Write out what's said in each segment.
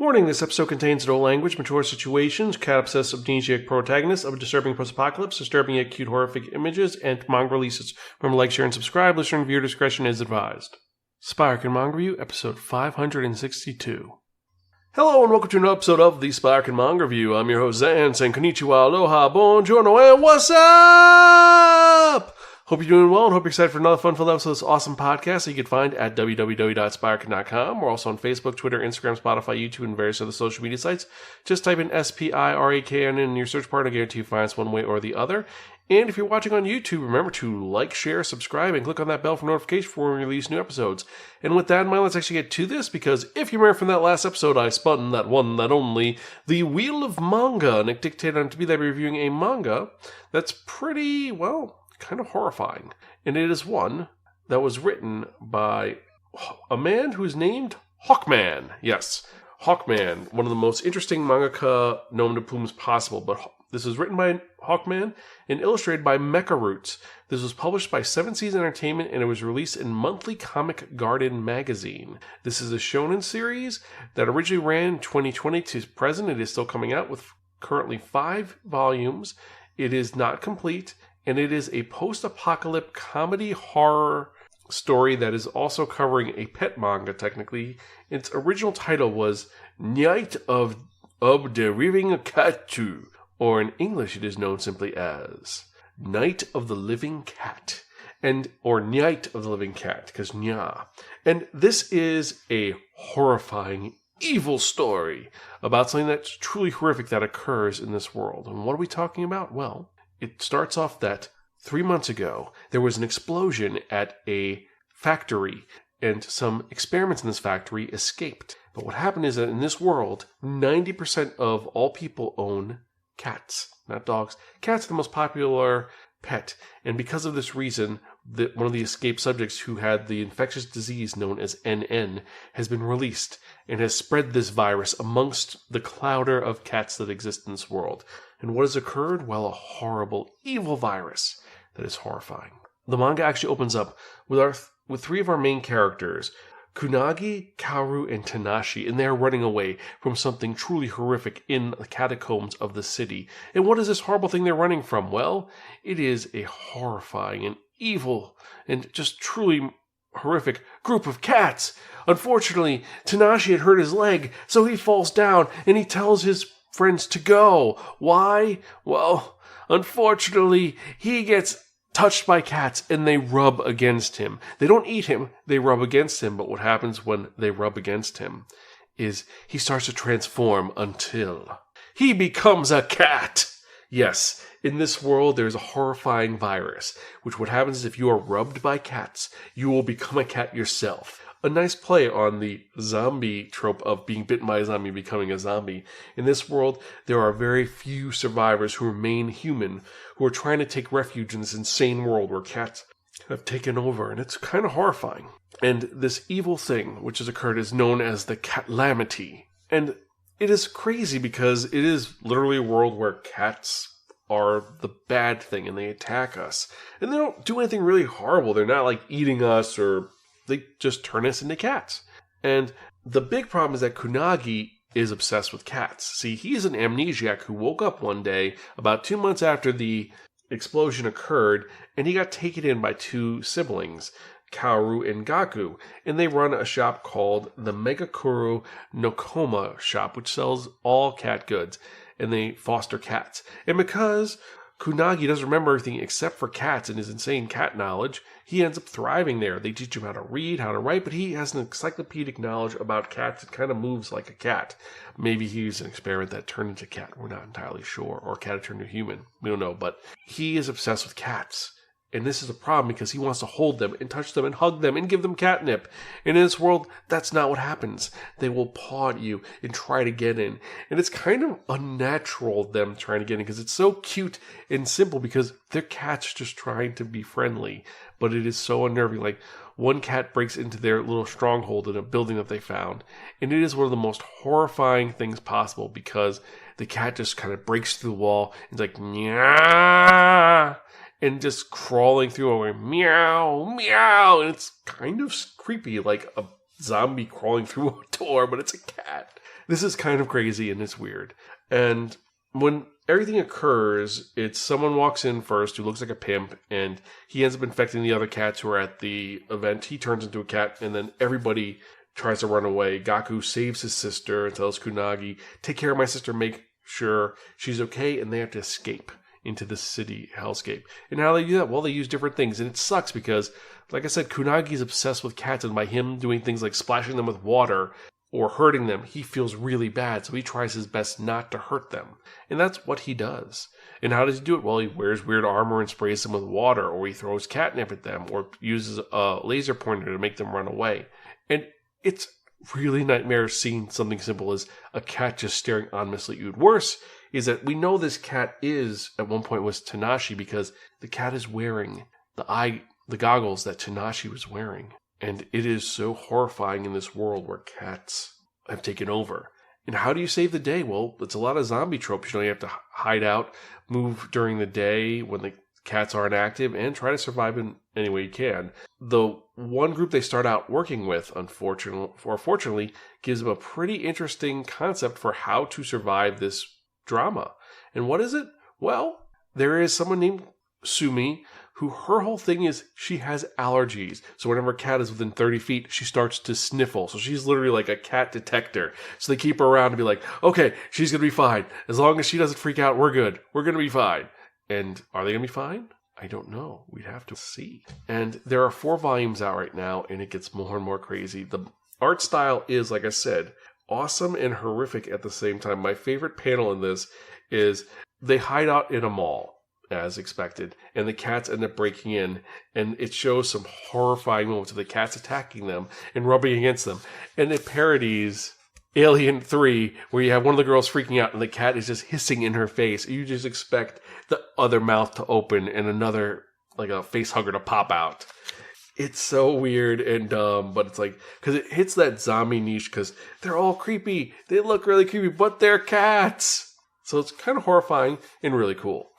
Warning, this episode contains adult language, mature situations, cat-obsessed amnesiac protagonists of a disturbing post-apocalypse, disturbing yet cute horrific images, and manga releases. Remember to like, share, and subscribe. Listener and viewer discretion is advised. Spiraken Manga Review, episode 562. Hello and welcome to another episode of the Spiraken Manga Review. I'm your host Zan, saying konnichiwa, aloha, buongiorno, and what's up? Hope you're doing well and hope you're excited for another fun-filled episode of this awesome podcast that you can find at www.spiraken.com. We're also on Facebook, Twitter, Instagram, Spotify, YouTube, and various other social media sites. Just type in SPIRAKN in your search bar and I guarantee you find us one way or the other. And if you're watching on YouTube, remember to like, share, subscribe, and click on that bell for notification for when we release new episodes. And with that in mind, let's actually get to this, because if you remember from that last episode, I spun that one, that only, the Wheel of Manga, and it dictated on to me that I'd be reviewing a manga that's pretty, well, kind of horrifying. And it is one that was written by a man who's named Hawkman. Yes, Hawkman, one of the most interesting mangaka nom de plumes possible. But this was written by Hawkman and illustrated by Mecha-Roots. This was published by 7 Seas Entertainment and it was released in Monthly Comic Garden magazine. This is a shonen series that originally ran in 2020 to present. It is still coming out with currently 5 volumes. It is not complete. And it is a post-apocalyptic comedy horror story that is also covering a pet manga, technically. Its original title was Night of the Living Cat, or in English it is known simply as Night of the Living Cat, or Night of the Living Cat, because nya. And this is a horrifying, evil story about something that's truly horrific that occurs in this world. And what are we talking about? Well, it starts off that 3 months ago, there was an explosion at a factory, and some experiments in this factory escaped. But what happened is that in this world, 90% of all people own cats, not dogs. Cats are the most popular pet, and because of this reason, one of the escaped subjects who had the infectious disease known as NN has been released and has spread this virus amongst the clouder of cats that exist in this world. And what has occurred? Well, a horrible, evil virus that is horrifying. The manga actually opens up with 3 of our main characters, Kunagi, Kaoru, and Tanashi, and they are running away from something truly horrific in the catacombs of the city. And what is this horrible thing they're running from? Well, it is a horrifying and evil and just truly horrific group of cats. Unfortunately, Tanashi had hurt his leg, so he falls down and he tells his friends to go. Why? Well, unfortunately, he gets touched by cats and they rub against him. They don't eat him, they rub against him. But what happens when they rub against him is he starts to transform until he becomes a cat. Yes, in this world there's a horrifying virus, which what happens is if you are rubbed by cats, you will become a cat yourself. A nice play on the zombie trope of being bitten by a zombie and becoming a zombie. In this world, there are very few survivors who remain human, who are trying to take refuge in this insane world where cats have taken over, and it's kind of horrifying. And this evil thing which has occurred is known as the Catlamity. And it is crazy because it is literally a world where cats are the bad thing and they attack us. And they don't do anything really horrible. They're not like eating us, or they just turn us into cats. And the big problem is that Kunagi is obsessed with cats. See, he's an amnesiac who woke up one day about 2 months after the explosion occurred, and he got taken in by 2 siblings, Kaoru and Gaku, and they run a shop called the Megakuru Nokoma shop, which sells all cat goods, and they foster cats. And because Kunagi doesn't remember everything except for cats and his insane cat knowledge, he ends up thriving there. They teach him how to read, how to write, but he has an encyclopedic knowledge about cats and kind of moves like a cat. Maybe he's an experiment that turned into a cat. We're not entirely sure. Or a cat turned into a human. We don't know. But he is obsessed with cats. And this is a problem because he wants to hold them and touch them and hug them and give them catnip. And in this world, that's not what happens. They will paw at you and try to get in. And it's kind of unnatural, them trying to get in, because it's so cute and simple because they're cats just trying to be friendly. But it is so unnerving. Like, one cat breaks into their little stronghold in a building that they found. And it is one of the most horrifying things possible because the cat just kind of breaks through the wall and it's like, nyah, and just crawling through and meow, meow. And it's kind of creepy, like a zombie crawling through a door, but it's a cat. This is kind of crazy and it's weird. And when everything occurs, it's someone walks in first who looks like a pimp, and he ends up infecting the other cats who are at the event. He turns into a cat, and then everybody tries to run away. Gaku saves his sister and tells Kunagi, take care of my sister, make sure she's okay, and they have to escape into the city hellscape. And how they do that? Well, they use different things, and it sucks because, like I said, Kunagi's obsessed with cats, and by him doing things like splashing them with water or hurting them, he feels really bad, so he tries his best not to hurt them. And that's what he does. And how does he do it? Well, he wears weird armor and sprays them with water, or he throws catnip at them, or uses a laser pointer to make them run away. And it's really nightmare seeing something simple as a cat just staring ominously at you. Worse is that we know this cat is, at one point, was Tanashi, because the cat is wearing the goggles that Tanashi was wearing. And it is so horrifying in this world where cats have taken over. And how do you save the day? Well, it's a lot of zombie tropes. You have to hide out, move during the day when the cats aren't active, and try to survive in any way you can. The one group they start out working with, unfortunately, gives them a pretty interesting concept for how to survive this drama. And what is it? Well, there is someone named Sumi, who her whole thing is she has allergies. So whenever a cat is within 30 feet, she starts to sniffle. So she's literally like a cat detector. So they keep her around to be like, okay, she's going to be fine. As long as she doesn't freak out, we're good. We're going to be fine. And are they going to be fine? I don't know. We'd have to see. And there are 4 volumes out right now, and it gets more and more crazy. The art style is, like I said, awesome and horrific at the same time. My favorite panel in this is they hide out in a mall, as expected, and the cats end up breaking in, and it shows some horrifying moments of the cats attacking them and rubbing against them. And it parodies Alien 3, where you have one of the girls freaking out and the cat is just hissing in her face. You just expect the other mouth to open and another, like a face hugger, to pop out. It's so weird and dumb, but it's like, because it hits that zombie niche, because they're all creepy. They look really creepy, but they're cats. So it's kind of horrifying and really cool.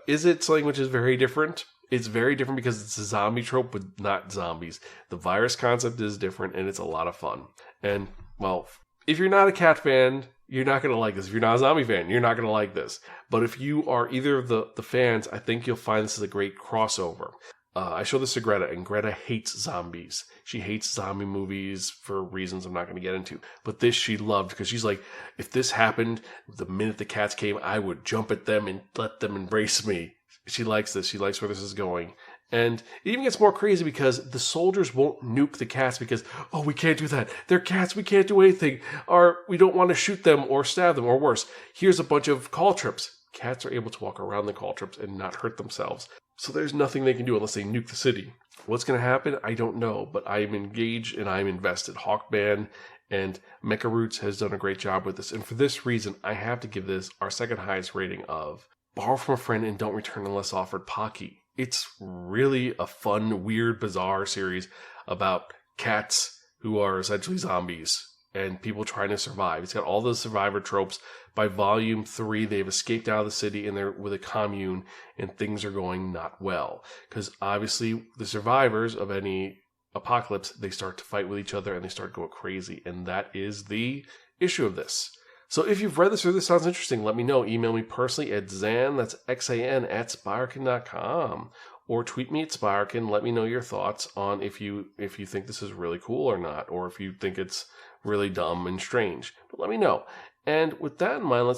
Is it something which is very different? It's very different because it's a zombie trope with not zombies. The virus concept is different, and it's a lot of fun. And, well, if you're not a cat fan, you're not going to like this. If you're not a zombie fan, you're not going to like this. But if you are either of the fans, I think you'll find this is a great crossover. I showed this to Greta, and Greta hates zombies. She hates zombie movies for reasons I'm not going to get into. But this she loved, because she's like, if this happened the minute the cats came, I would jump at them and let them embrace me. She likes this. She likes where this is going. And it even gets more crazy because the soldiers won't nuke the cats because, oh, we can't do that. They're cats. We can't do anything. Or we don't want to shoot them or stab them, or worse. Here's a bunch of call trips. Cats are able to walk around the call trips and not hurt themselves. So there's nothing they can do unless they nuke the city. What's going to happen? I don't know, but I'm engaged and I'm invested. Hawkman and Mecha-Roots has done a great job with this. And for this reason, I have to give this our second highest rating of Borrow from a Friend and Don't Return Unless Offered Pocky. It's really a fun, weird, bizarre series about cats who are essentially zombies and people trying to survive. It's got all the survivor tropes. By volume 3, they've escaped out of the city and they're with a commune, and things are going not well. Because obviously the survivors of any apocalypse, they start to fight with each other and they start going crazy. And that is the issue of this. So if you've read this or this sounds interesting, let me know. Email me personally at Xan, that's Xan, at Spiraken.com. Or tweet me at Spiraken. Let me know your thoughts on if you think this is really cool or not, or if you think it's really dumb and strange. But let me know. And with that in mind,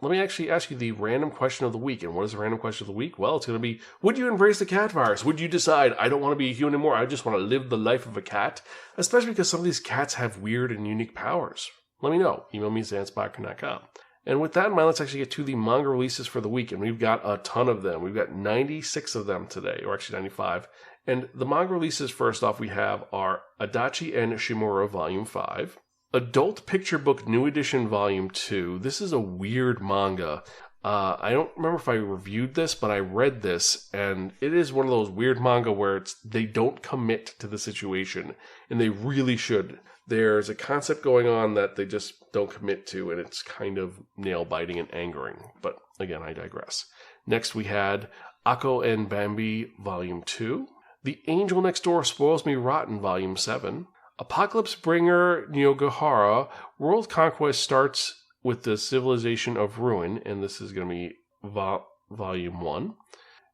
let me actually ask you the random question of the week. And what is the random question of the week? Well, it's going to be, would you embrace the cat virus? Would you decide, I don't want to be a human anymore, I just want to live the life of a cat? Especially because some of these cats have weird and unique powers. Let me know. Email me at zanspiraken.com. And with that in mind, let's actually get to the manga releases for the week. And we've got a ton of them. We've got 96 of them today, or actually 95. And the manga releases, first off, we have our Adachi and Shimura Volume 5. Adult Picture Book New Edition Volume 2. This is a weird manga. I don't remember if I reviewed this, but I read this, and it is one of those weird manga where they don't commit to the situation, and they really should. There's a concept going on that they just don't commit to, and it's kind of nail-biting and angering. But again, I digress. Next, we had Akko and Bambi Volume 2. The Angel Next Door Spoils Me Rotten Volume 7. Apocalypse Bringer Nyogahara. World Conquest starts with the Civilization of Ruin, and this is going to be Volume 1.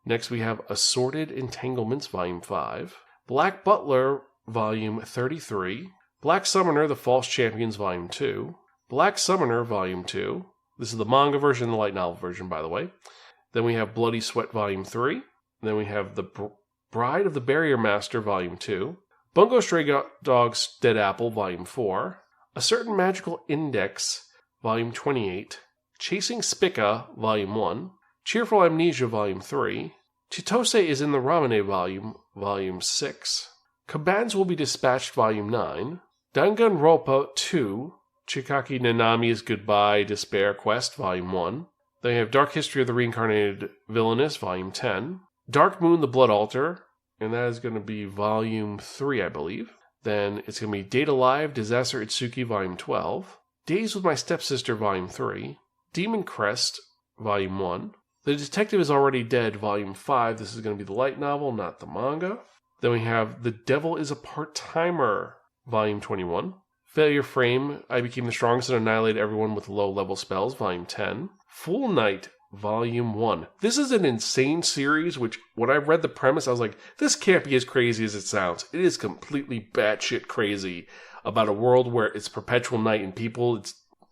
Next we have Assorted Entanglements, Volume 5. Black Butler, Volume 33. Black Summoner, The False Champions, Volume 2. Black Summoner, Volume 2. This is the manga version, the light novel version, by the way. Then we have Bloody Sweat, Volume 3. Then we have The Bride of the Barrier Master, Volume 2. Bungo Stray Dogs Dead Apple, Volume 4. A Certain Magical Index, Volume 28. Chasing Spica, Volume 1. Cheerful Amnesia, Volume 3. Chitose is in the Ramune Volume 6. Kabans Will Be Dispatched, Volume 9. Danganronpa 2. Chikaki Nanami's Goodbye Despair Quest, Volume 1. Then we have Dark History of the Reincarnated Villainess, Volume 10. Dark Moon, The Blood Altar, and that is going to be Volume 3, I believe. Then it's going to be Date Alive, Disaster Itsuki, Volume 12. Days with My Stepsister, Volume 3. Demon Crest, Volume 1. The Detective is Already Dead, Volume 5. This is going to be the light novel, not the manga. Then we have The Devil is a Part-Timer, Volume 21. Failure Frame, I Became the Strongest and Annihilated Everyone with Low-Level Spells, Volume 10. Full Night, Volume 1. This is an insane series, which when I read the premise, I was like, this can't be as crazy as it sounds. It is completely batshit crazy about a world where it's perpetual night and people,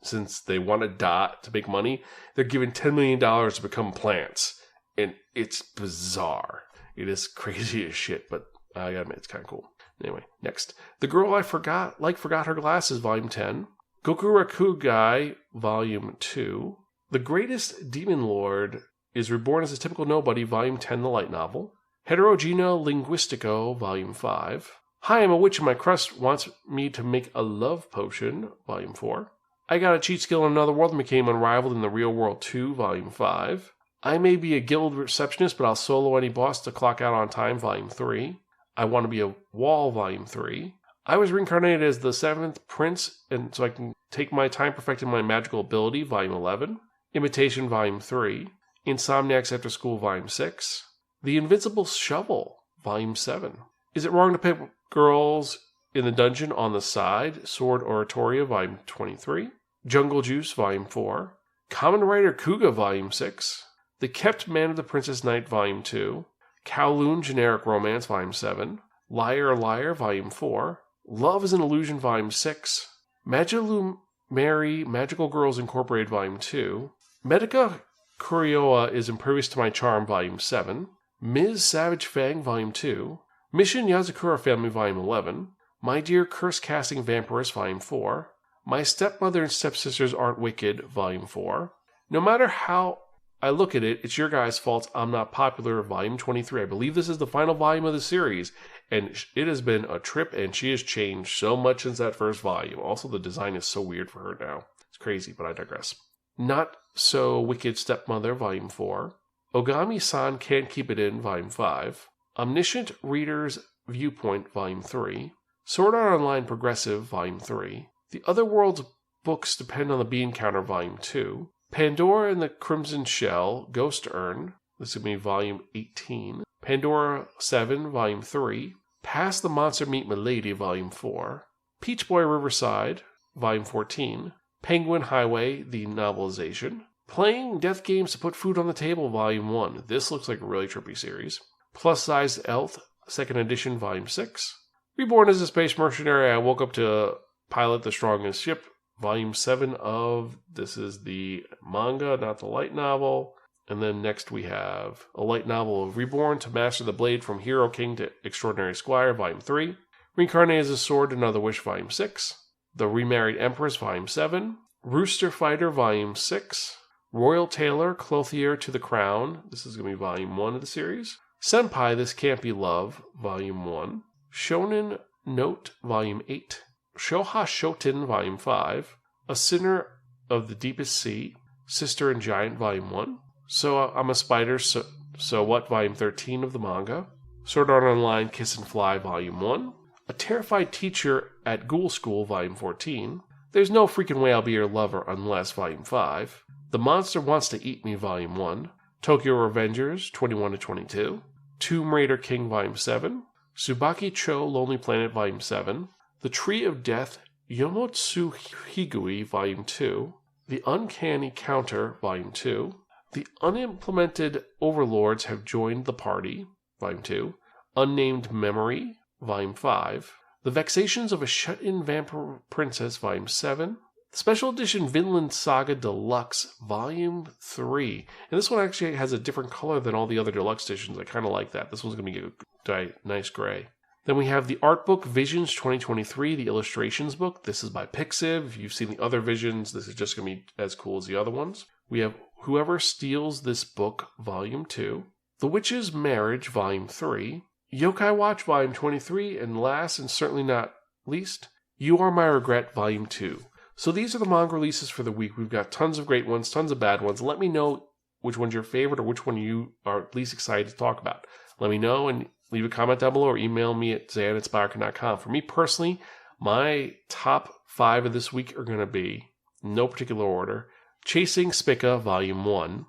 since they want to die to make money, they're given $10 million to become plants. And it's bizarre. It is crazy as shit, but I gotta admit, it's kind of cool. Anyway, next. The Girl I Forgot Her Glasses, Volume 10. Gokurakugai, Volume 2. The Greatest Demon Lord is Reborn as a Typical Nobody, Volume 10, the light novel. Heterogenea Linguistico, Volume 5. Hi, I'm a Witch and My Crush Wants Me to Make a Love Potion, Volume 4. I Got a Cheat Skill in Another World and Became Unrivaled in the Real World 2, Volume 5. I May Be a Guild Receptionist, but I'll solo any boss to clock out on time, Volume 3. I Want to Be a Wall, Volume 3. I was reincarnated as the 7th Prince, and so I can take my time perfecting my magical ability, Volume 11. Imitation, Volume 3. Insomniacs After School, Volume 6. The Invincible Shovel, Volume 7. Is It Wrong to Pick Girls in the Dungeon on the Side, Sword Oratoria, Volume 23. Jungle Juice, Volume 4. Kamen Rider Kuga, Volume 6. The Kept Man of the Princess Knight, Volume 2. Kowloon Generic Romance, Volume 7. Liar Liar, Volume 4. Love is an Illusion, Volume 6. Magilu Mary Magical Girls Incorporated, Volume 2. Medica Kurioa is Impervious to My Charm, Volume 7. Ms. Savage Fang, Volume 2. Mission Yazakura Family, Volume 11. My Dear Curse Casting Vampiress, Volume 4. My Stepmother and Stepsisters Aren't Wicked, Volume 4. No matter how I look at it, it's your guys' fault I'm not popular, Volume 23. I believe this is the final volume of the series, and it has been a trip, and she has changed so much since that first volume. Also, the design is so weird for her now. It's crazy, but I digress. Not So Wicked Stepmother, Volume 4. Ogami-san Can't Keep It In, Volume 5. Omniscient Reader's Viewpoint, Volume 3. Sword Art Online Progressive, Volume 3. The Other World's Books Depend on the Bean Counter, Volume 2. Pandora and the Crimson Shell, Ghost Urn. This is going to be Volume 18. Pandora 7, Volume 3. Past the Monster Meet Milady, Volume 4. Peach Boy Riverside, Volume 14. Penguin Highway, the novelization. Playing Death Games to Put Food on the Table, Volume 1. This looks like a really trippy series. Plus Sized Elf, 2nd edition, Volume 6. Reborn as a Space Mercenary, I Woke Up to Pilot the Strongest Ship, Volume 7 of, this is the manga, not the light novel. And then next we have a light novel of Reborn to Master the Blade from Hero King to Extraordinary Squire, Volume 3. Reincarnated as a Sword, Another Wish, Volume 6. The Remarried Empress, Volume 7. Rooster Fighter, Volume 6. Royal Tailor, Clothier to the Crown. This is going to be Volume 1 of the series. Senpai, This Can't Be Love, Volume 1. Shonen Note, Volume 8. Shoha Shoten, Volume 5. A Sinner of the Deepest Sea. Sister and Giant, Volume 1. So I'm a Spider, So What, Volume 13 of the manga. Sword Art Online, Kiss and Fly, Volume 1. A Terrified Teacher at Ghoul School, Volume 14. There's No Freaking Way I'll Be Your Lover Unless, Volume 5. The Monster Wants to Eat Me, Volume 1. Tokyo Revengers, 21-22. Tomb Raider King, Volume 7. Tsubaki Cho, Lonely Planet, Volume 7. The Tree of Death, Yomotsu Higui, Volume 2. The Uncanny Counter, Volume 2. The Unimplemented Overlords Have Joined the Party, Volume 2. Unnamed Memory, Volume 5. The Vexations of a Shut-In Vampire Princess, Volume 7. Special Edition Vinland Saga Deluxe, Volume 3. And this one actually has a different color than all the other deluxe editions. I kind of like that. This one's going to be a nice gray. Then we have the art book Visions 2023, the illustrations book. This is by Pixiv. If you've seen the other Visions, this is just going to be as cool as the other ones. We have Whoever Steals This Book, Volume 2. The Witch's Marriage, Volume 3. Yokai Watch, Volume 23. And last, and certainly not least, You Are My Regret, Volume 2. So these are the manga releases for the week. We've got tons of great ones, tons of bad ones. Let me know which one's your favorite or which one you are least excited to talk about. Let me know and leave a comment down below or email me at zan@spiraken.com. For me personally, my top 5 of this week are going to be, no particular order, Chasing Spica, Volume 1,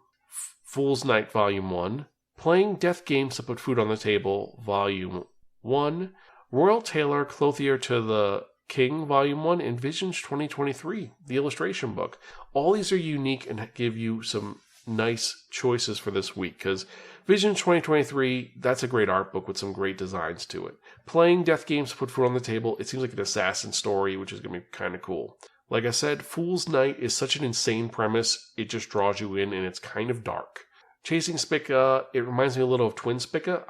Fool's Night, Volume 1, Playing Death Games to Put Food on the Table, Volume 1, Royal Tailor, Clothier to the King, Volume 1, and Visions 2023, the illustration book. All these are unique and give you some nice choices for this week, because Visions 2023, that's a great art book with some great designs to it. Playing Death Games to Put Food on the Table, it seems like an assassin story, which is going to be kind of cool. Like I said, Fool's Night is such an insane premise, it just draws you in, and it's kind of dark. Chasing Spica, it reminds me a little of Twin Spica.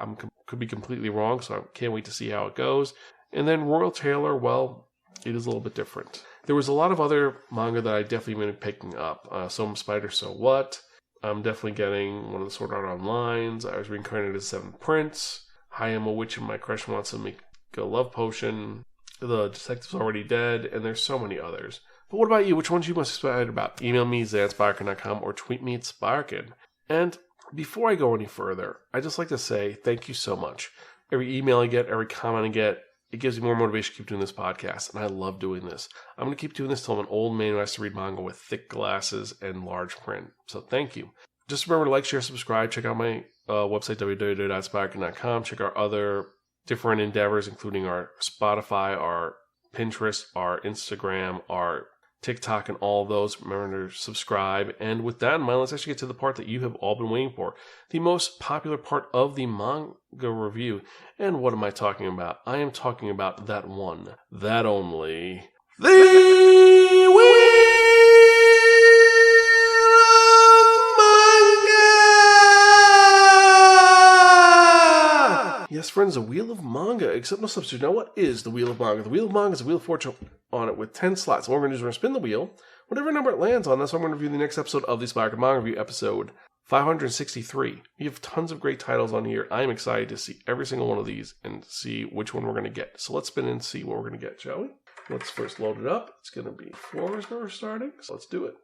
Could be completely wrong, so I can't wait to see how it goes. And then Royal Tailor, well, it is a little bit different. There was a lot of other manga that I definitely been picking up. Some Spider, So What? I'm definitely getting one of the Sword Art Onlines. I was reincarnated as Seventh Prince. I Am a Witch and My Crush Wants to Make a Love Potion. The Detective's Already Dead. And there's so many others. But what about you? Which ones are you most excited about? Email me, zan@spiraken.com, or tweet me at Spiraken. And before I go any further, I'd just like to say thank you so much. Every email I get, every comment I get, it gives me more motivation to keep doing this podcast, and I love doing this. I'm going to keep doing this till I'm an old man who has to read manga with thick glasses and large print. So thank you. Just remember to like, share, subscribe. Check out my website, www.spiraken.com. Check our other different endeavors, including our Spotify, our Pinterest, our Instagram, our TikTok, and all of those. Remember to subscribe. And with that in mind, let's actually get to the part that you have all been waiting for. The most popular part of the manga review. And what am I talking about? I am talking about that one, that only, the Wheel of Manga! Yes, friends, the Wheel of Manga, except no substitute. Now, what is the Wheel of Manga? The Wheel of Manga is a Wheel of Fortune on it with 10 slots. And what we're going to do is we're going to spin the wheel. Whatever number it lands on, that's what I'm going to review the next episode of the Spiraken Manga Review, episode 563. We have tons of great titles on here. I'm excited to see every single one of these and see which one we're going to get. So let's spin and see what we're going to get, shall we? Let's first load it up. It's going to be 4 is where we're starting. So let's do it.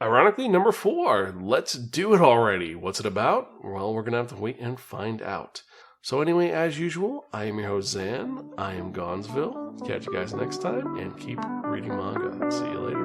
Ironically, number 4. Let's do it already. What's it about? Well, we're going to have to wait and find out. So anyway, as usual, I am your host, Zan. I am Gonzville. Catch you guys next time, and keep reading manga. See you later.